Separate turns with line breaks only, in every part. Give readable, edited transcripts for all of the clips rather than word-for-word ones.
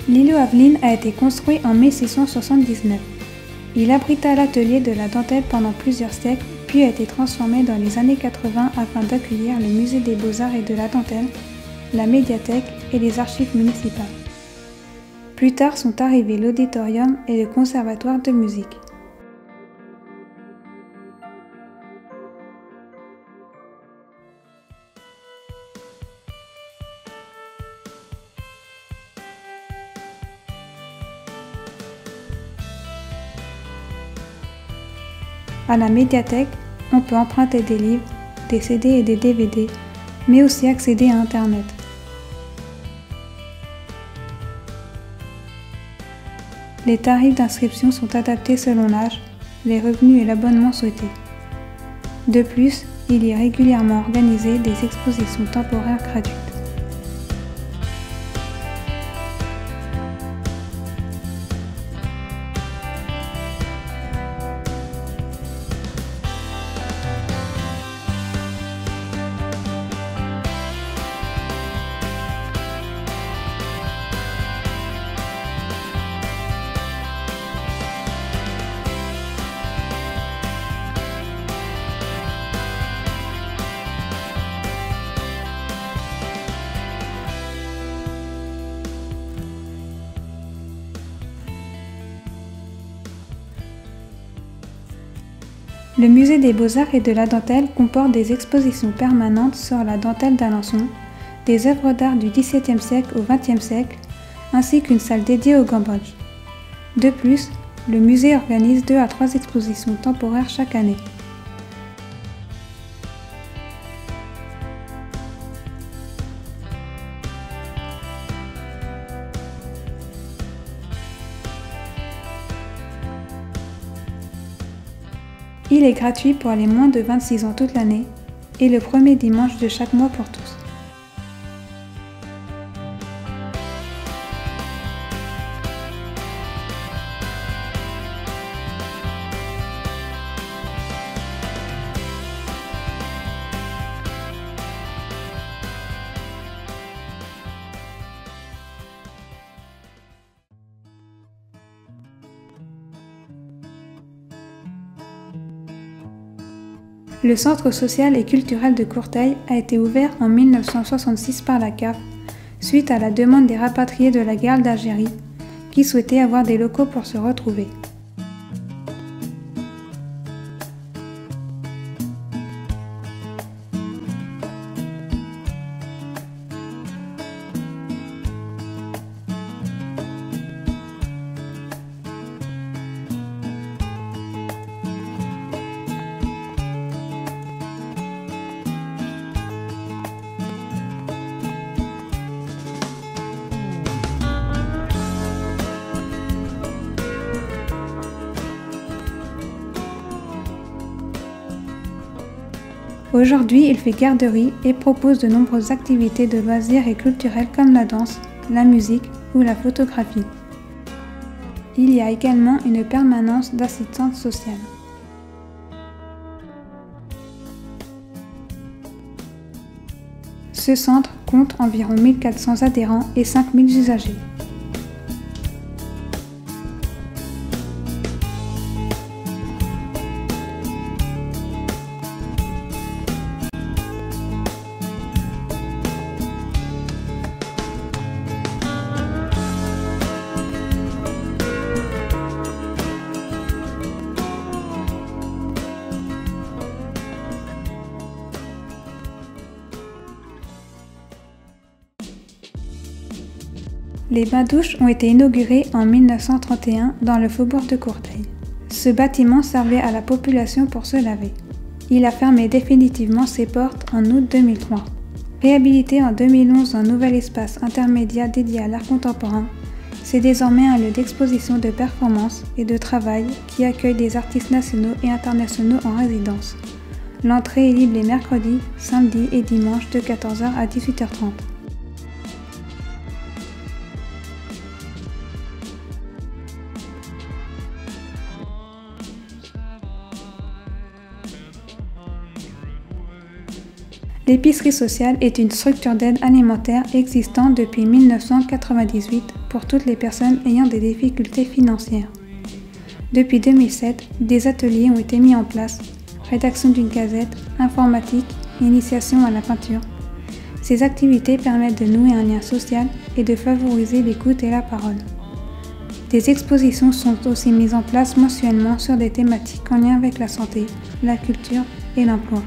L'îlot Aveline a été construit en 1679. Il abrita l'atelier de la dentelle pendant plusieurs siècles, puis a été transformé dans les années 80 afin d'accueillir le musée des beaux-arts et de la dentelle, la médiathèque et les archives municipales. Plus tard sont arrivés l'auditorium et le conservatoire de musique. À la médiathèque, on peut emprunter des livres, des CD et des DVD, mais aussi accéder à Internet. Les tarifs d'inscription sont adaptés selon l'âge, les revenus et l'abonnement souhaité. De plus, il y est régulièrement organisé des expositions temporaires gratuites. Le musée des beaux-arts et de la dentelle comporte des expositions permanentes sur la dentelle d'Alençon, des œuvres d'art du XVIIe siècle au XXe siècle, ainsi qu'une salle dédiée au Cambodge. De plus, le musée organise 2 à 3 expositions temporaires chaque année. Il est gratuit pour les moins de 26 ans toute l'année et le premier dimanche de chaque mois pour tous. Le centre social et culturel de Courteil a été ouvert en 1966 par la CAF, suite à la demande des rapatriés de la guerre d'Algérie, qui souhaitaient avoir des locaux pour se retrouver. Aujourd'hui, il fait garderie et propose de nombreuses activités de loisirs et culturelles comme la danse, la musique ou la photographie. Il y a également une permanence d'assistance sociale. Ce centre compte environ 1400 adhérents et 5000 usagers. Les bains-douches ont été inaugurés en 1931 dans le faubourg de Courteil. Ce bâtiment servait à la population pour se laver. Il a fermé définitivement ses portes en août 2003. Réhabilité en 2011 en nouvel espace intermédiaire dédié à l'art contemporain, c'est désormais un lieu d'exposition de performance et de travail qui accueille des artistes nationaux et internationaux en résidence. L'entrée est libre les mercredis, samedis et dimanches de 14h à 18h30. L'épicerie sociale est une structure d'aide alimentaire existant depuis 1998 pour toutes les personnes ayant des difficultés financières. Depuis 2007, des ateliers ont été mis en place, rédaction d'une gazette, informatique, initiation à la peinture. Ces activités permettent de nouer un lien social et de favoriser l'écoute et la parole. Des expositions sont aussi mises en place mensuellement sur des thématiques en lien avec la santé, la culture et l'emploi.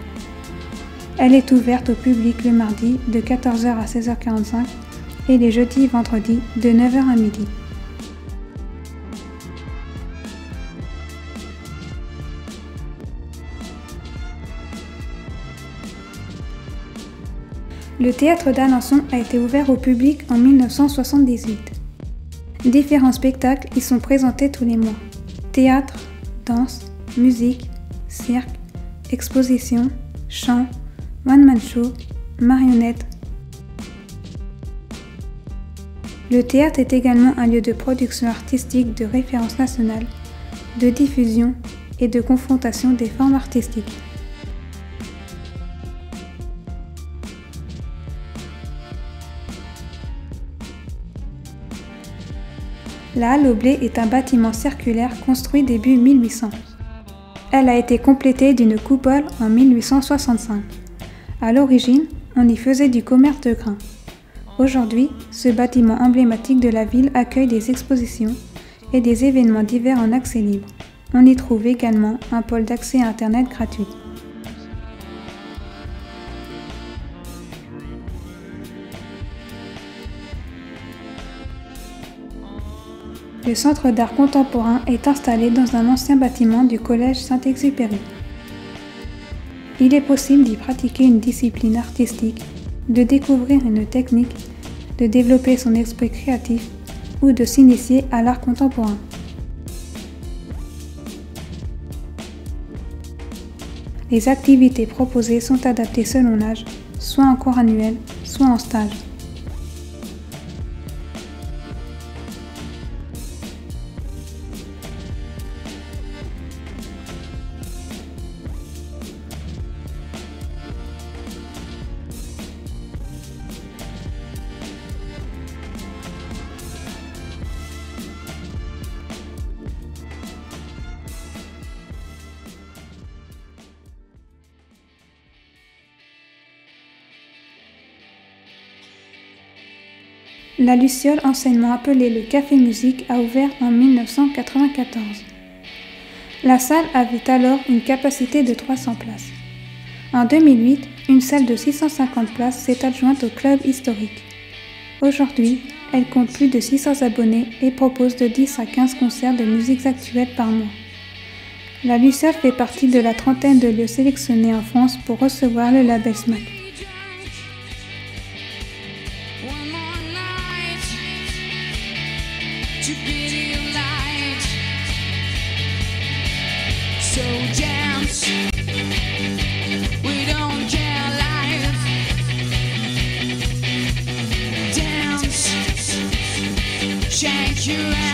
Elle est ouverte au public le mardi de 14h à 16h45 et les jeudis et vendredis de 9h à midi. Le théâtre d'Alençon a été ouvert au public en 1978. Différents spectacles y sont présentés tous les mois. Théâtre, danse, musique, cirque, exposition, chant, one-man show, marionnettes. Le théâtre est également un lieu de production artistique de référence nationale, de diffusion et de confrontation des formes artistiques. La Halle au Blé est un bâtiment circulaire construit début 1800. Elle a été complétée d'une coupole en 1865. À l'origine, on y faisait du commerce de grains. Aujourd'hui, ce bâtiment emblématique de la ville accueille des expositions et des événements divers en accès libre. On y trouve également un pôle d'accès à Internet gratuit. Le Centre d'art contemporain est installé dans un ancien bâtiment du Collège Saint-Exupéry. Il est possible d'y pratiquer une discipline artistique, de découvrir une technique, de développer son esprit créatif ou de s'initier à l'art contemporain. Les activités proposées sont adaptées selon l'âge, soit en cours annuel, soit en stage. La Luciole, anciennement appelée le Café Musique, a ouvert en 1994. La salle avait alors une capacité de 300 places. En 2008, une salle de 650 places s'est adjointe au club historique. Aujourd'hui, elle compte plus de 600 abonnés et propose de 10 à 15 concerts de musiques actuelles par mois. La Luciole fait partie de la trentaine de lieux sélectionnés en France pour recevoir le label SMAC.
To be alive, so dance, we don't care life, dance, shake your ass.